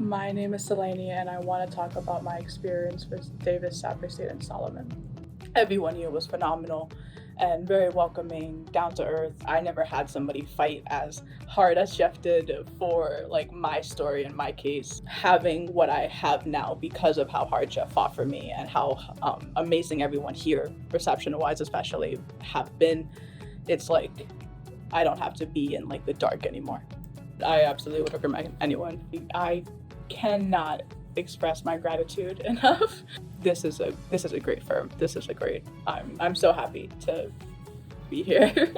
My name is Xileynie, and I want to talk about my experience with Davis, Saperstein, and Solomon. Everyone here was phenomenal and very welcoming, down to earth. I never had somebody fight as hard as Jeff did for my story and my case. Having what I have now because of how hard Jeff fought for me and how amazing everyone here, reception-wise especially, have been. It's like I don't have to be in the dark anymore. I absolutely would recommend anyone. I cannot express my gratitude enough. This is a great firm. This is a great. I'm so happy to be here.